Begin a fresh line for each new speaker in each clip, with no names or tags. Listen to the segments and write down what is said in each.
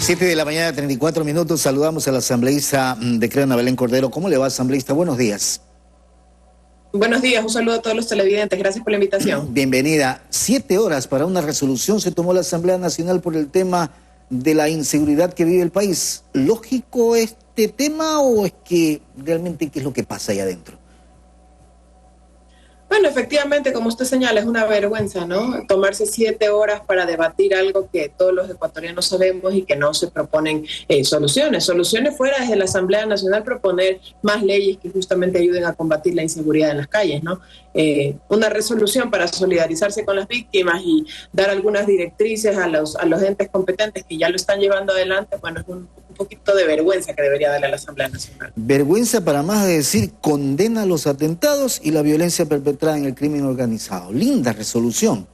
7 de la mañana, 34 minutos. Saludamos al asambleísta de Creo, Ana Belén Cordero. ¿Cómo le va, asambleísta? Buenos días.
Buenos días, un saludo a todos los televidentes. Gracias por la invitación.
Bienvenida. 7 horas para una resolución se tomó la Asamblea Nacional por el tema de la inseguridad que vive el país. ¿Lógico este tema o es que realmente qué es lo que pasa ahí adentro?
Bueno, efectivamente, como usted señala, es una vergüenza, ¿no? Tomarse 7 horas para debatir algo que todos los ecuatorianos sabemos y que no se proponen soluciones. Soluciones fuera desde la Asamblea Nacional, proponer más leyes que justamente ayuden a combatir la inseguridad en las calles, ¿no? Una resolución para solidarizarse con las víctimas y dar algunas directrices a los entes competentes que ya lo están llevando adelante, bueno, es un poquito de vergüenza que debería darle a la Asamblea Nacional.
Vergüenza para más de decir condena los atentados y la violencia perpetrada en el crimen organizado. Linda resolución.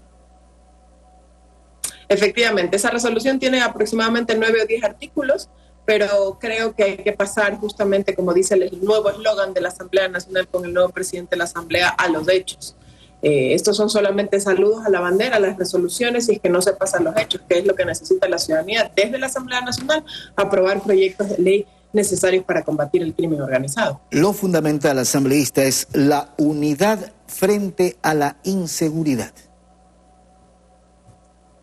Efectivamente, esa resolución tiene aproximadamente 9 o 10 artículos, pero creo que hay que pasar justamente, como dice el nuevo eslogan de la Asamblea Nacional con el nuevo presidente de la Asamblea, a los hechos. Estos son solamente saludos a la bandera, a las resoluciones, y es que no se pasan los hechos, que es lo que necesita la ciudadanía desde la Asamblea Nacional, aprobar proyectos de ley necesarios para combatir el crimen organizado.
Lo fundamental, asambleísta, es la unidad frente a la inseguridad.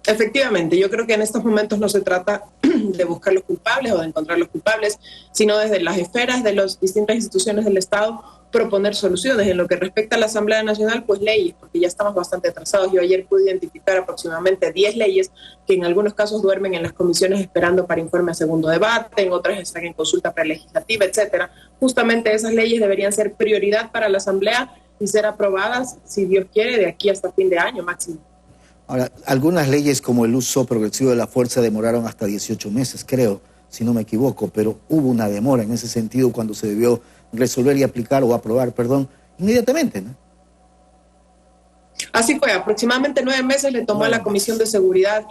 Efectivamente, yo creo que en estos momentos no se trata de buscar los culpables o de encontrar los culpables, sino desde las esferas de las distintas instituciones del Estado proponer soluciones. En lo que respecta a la Asamblea Nacional, pues leyes, porque ya estamos bastante atrasados. Yo ayer pude identificar aproximadamente 10 leyes que en algunos casos duermen en las comisiones esperando para informe a segundo debate, en otras están en consulta prelegislativa, etcétera. Justamente esas leyes deberían ser prioridad para la Asamblea y ser aprobadas, si Dios quiere, de aquí hasta fin de año máximo.
Ahora, algunas leyes como el uso progresivo de la fuerza demoraron hasta 18 meses, creo, si no me equivoco, pero hubo una demora en ese sentido cuando se debió resolver y aplicar o aprobar, inmediatamente, ¿no?
Así fue, aproximadamente 9 meses le tomó a la Comisión de Seguridad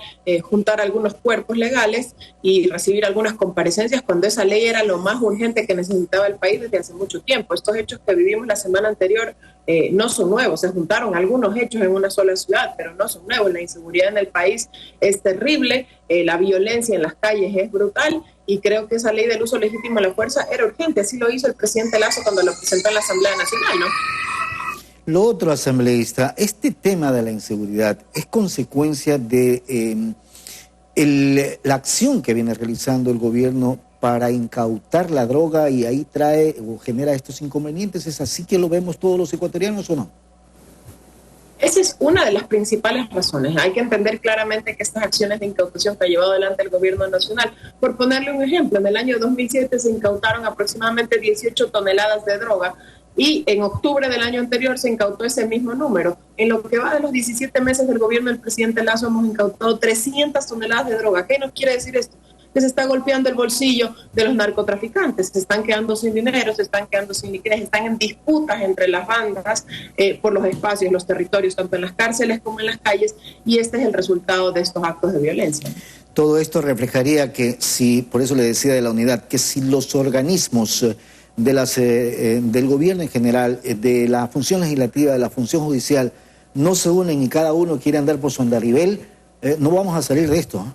juntar algunos cuerpos legales y recibir algunas comparecencias cuando esa ley era lo más urgente que necesitaba el país desde hace mucho tiempo. Estos hechos que vivimos la semana anterior no son nuevos, se juntaron algunos hechos en una sola ciudad, pero no son nuevos. La inseguridad en el país es terrible, la violencia en las calles es brutal y creo que esa ley del uso legítimo de la fuerza era urgente. Así lo hizo el presidente Lasso cuando lo presentó en la Asamblea Nacional, ¿no?
Lo otro, asambleísta, este tema de la inseguridad es consecuencia de la acción que viene realizando el gobierno para incautar la droga y ahí trae o genera estos inconvenientes. ¿Es así que lo vemos todos los ecuatorianos o no?
Esa es una de las principales razones. Hay que entender claramente que estas acciones de incautación que ha llevado adelante el gobierno nacional, por ponerle un ejemplo, en el año 2007 se incautaron aproximadamente 18 toneladas de droga, y en octubre del año anterior se incautó ese mismo número. En lo que va de los 17 meses del gobierno del presidente Lasso hemos incautado 300 toneladas de droga. ¿Qué nos quiere decir esto? Que se está golpeando el bolsillo de los narcotraficantes, se están quedando sin dinero, se están quedando sin liquidez, están en disputas entre las bandas por los espacios, los territorios, tanto en las cárceles como en las calles, y este es el resultado de estos actos de violencia.
Todo esto reflejaría que si, por eso le decía de la unidad, que si los organismos del gobierno en general, de la función legislativa, de la función judicial, no se unen y cada uno quiere andar por su andarivel, no vamos a salir de esto, ¿eh?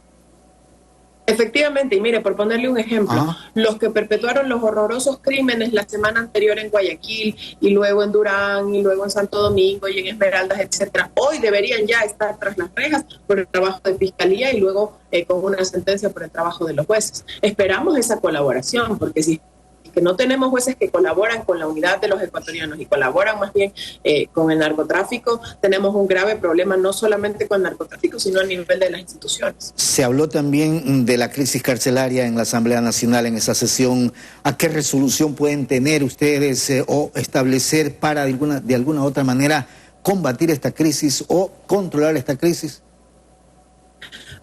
Efectivamente, y mire, por ponerle un ejemplo, los que perpetuaron los horrorosos crímenes la semana anterior en Guayaquil, y luego en Durán, y luego en Santo Domingo, y en Esmeraldas, etcétera, hoy deberían ya estar tras las rejas por el trabajo de fiscalía y luego con una sentencia por el trabajo de los jueces. Esperamos esa colaboración, porque si que no tenemos jueces que colaboran con la unidad de los ecuatorianos y colaboran más bien con el narcotráfico, tenemos un grave problema no solamente con el narcotráfico, sino a nivel de las instituciones.
Se habló también de la crisis carcelaria en la Asamblea Nacional en esa sesión. ¿A qué resolución pueden tener ustedes o establecer para de alguna otra manera combatir esta crisis o controlar esta crisis?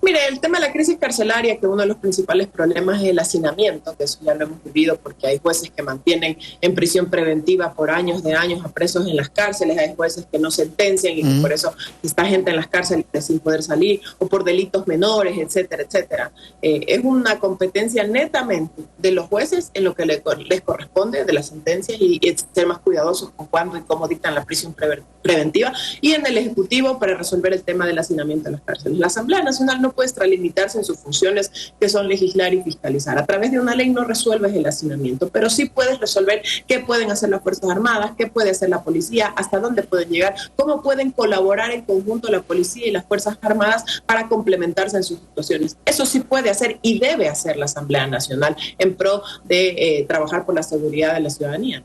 Mire, el tema de la crisis carcelaria, que uno de los principales problemas es el hacinamiento, que eso ya lo hemos vivido porque hay jueces que mantienen en prisión preventiva por años de años a presos en las cárceles, hay jueces que no sentencian y que por eso está gente en las cárceles sin poder salir, o por delitos menores, etcétera, etcétera. Es una competencia netamente de los jueces en lo que les corresponde de las sentencias y ser más cuidadosos con cuándo y cómo dictan la prisión preventiva, y en el Ejecutivo para resolver el tema del hacinamiento en las cárceles. La Asamblea Nacional Nacional no puede extralimitarse en sus funciones, que son legislar y fiscalizar. A través de una ley no resuelves el hacinamiento, pero sí puedes resolver qué pueden hacer las Fuerzas Armadas, qué puede hacer la policía, hasta dónde pueden llegar, cómo pueden colaborar en conjunto la policía y las Fuerzas Armadas para complementarse en sus situaciones. Eso sí puede hacer y debe hacer la Asamblea Nacional en pro de trabajar por la seguridad de la ciudadanía.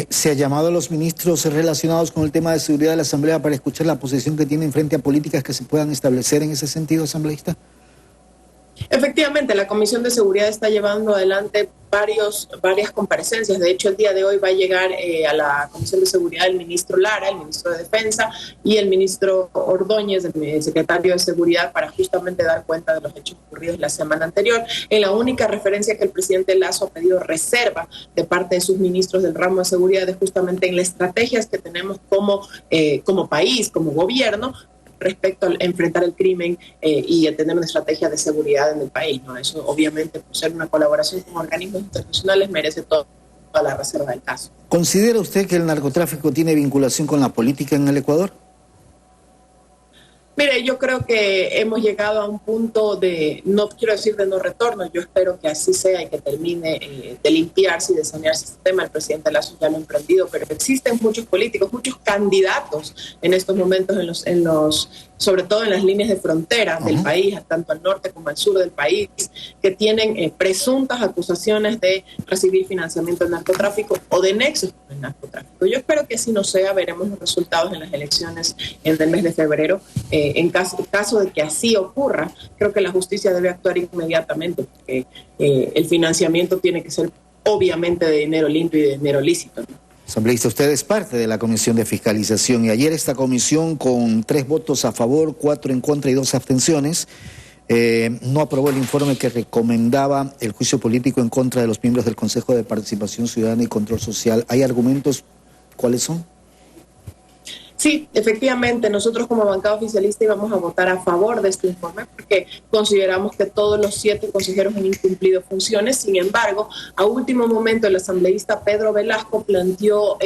¿Se ha llamado a los ministros relacionados con el tema de seguridad de la Asamblea para escuchar la posición que tienen frente a políticas que se puedan establecer en ese sentido, asambleísta?
Efectivamente, la Comisión de Seguridad está llevando adelante varias comparecencias. De hecho, el día de hoy va a llegar a la Comisión de Seguridad el ministro Lara, el ministro de Defensa, y el ministro Ordóñez, el secretario de Seguridad, para justamente dar cuenta de los hechos ocurridos la semana anterior. En la única referencia que el presidente Lasso ha pedido reserva de parte de sus ministros del ramo de seguridad es justamente en las estrategias que tenemos como país, como gobierno, respecto a enfrentar el crimen y a tener una estrategia de seguridad en el país, ¿no? Eso obviamente, por ser una colaboración con organismos internacionales, merece toda la reserva del caso.
¿Considera usted que el narcotráfico tiene vinculación con la política en el Ecuador?
Mire, yo creo que hemos llegado a un punto de, no quiero decir de no retorno, yo espero que así sea y que termine de limpiarse y de sanearse este tema. El presidente Lasso ya lo ha emprendido, pero existen muchos políticos, muchos candidatos en estos momentos sobre todo en las líneas de frontera del país, tanto al norte como al sur del país, que tienen presuntas acusaciones de recibir financiamiento del narcotráfico o de nexos con el narcotráfico. Yo espero que así no sea, veremos los resultados en las elecciones en el mes de febrero. En caso de que así ocurra, creo que la justicia debe actuar inmediatamente, porque el financiamiento tiene que ser obviamente de dinero limpio y de dinero lícito, ¿no?
Asambleísta, usted es parte de la Comisión de Fiscalización y ayer esta comisión, con 3 votos a favor, 4 en contra y 2 abstenciones, no aprobó el informe que recomendaba el juicio político en contra de los miembros del Consejo de Participación Ciudadana y Control Social. ¿Hay argumentos? ¿Cuáles son?
Sí, efectivamente, nosotros como bancada oficialista íbamos a votar a favor de este informe porque consideramos que todos los 7 consejeros han incumplido funciones. Sin embargo, a último momento el asambleísta Pedro Velasco planteó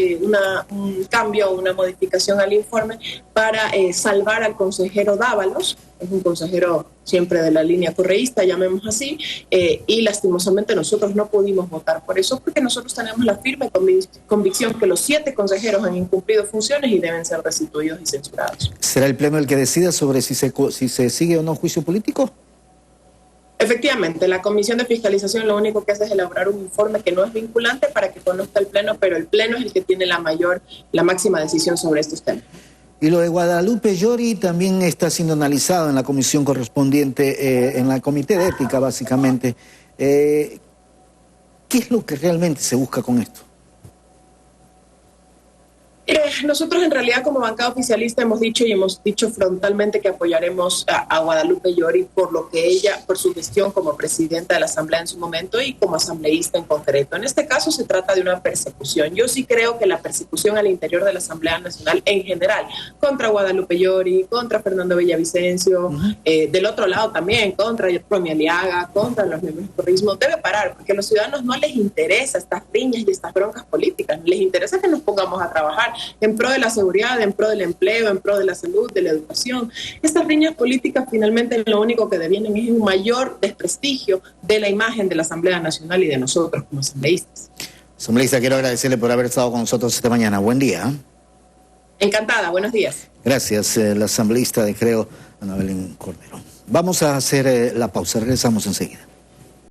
un cambio, una modificación al informe para salvar al consejero Dávalos. Es un consejero siempre de la línea correísta, llamemos así, y lastimosamente nosotros no pudimos votar por eso porque nosotros tenemos la firme convicción que los 7 consejeros han incumplido funciones y deben ser restituidos y censurados.
¿Será el Pleno el que decida sobre si se sigue o no juicio político?
Efectivamente, la Comisión de Fiscalización lo único que hace es elaborar un informe que no es vinculante para que conozca el Pleno, pero el Pleno es el que tiene la máxima decisión sobre estos temas.
Y lo de Guadalupe Llori también está siendo analizado en la comisión correspondiente, en la Comité de Ética, básicamente. ¿Qué es lo que realmente se busca con esto?
Nosotros en realidad como bancada oficialista hemos dicho frontalmente que apoyaremos a Guadalupe Llori por su gestión como presidenta de la Asamblea en su momento y como asambleísta en concreto. En este caso se trata de una persecución. Yo sí creo que la persecución al interior de la Asamblea Nacional en general, contra Guadalupe Llori, contra Fernando Villavicencio, del otro lado también, contra Romy Aliaga, contra los miembros del correísmo, debe parar, porque a los ciudadanos no les interesa estas riñas y estas broncas políticas, les interesa que nos pongamos a trabajar en pro de la seguridad, en pro del empleo, en pro de la salud, de la educación. Estas riñas políticas finalmente lo único que devienen es un mayor desprestigio de la imagen de la Asamblea Nacional y de nosotros como asambleístas.
Asambleísta, quiero agradecerle por haber estado con nosotros esta mañana. Buen día.
Encantada, buenos días.
Gracias, la asambleísta de Creo, Ana Belén Cordero. Vamos a hacer la pausa, regresamos enseguida.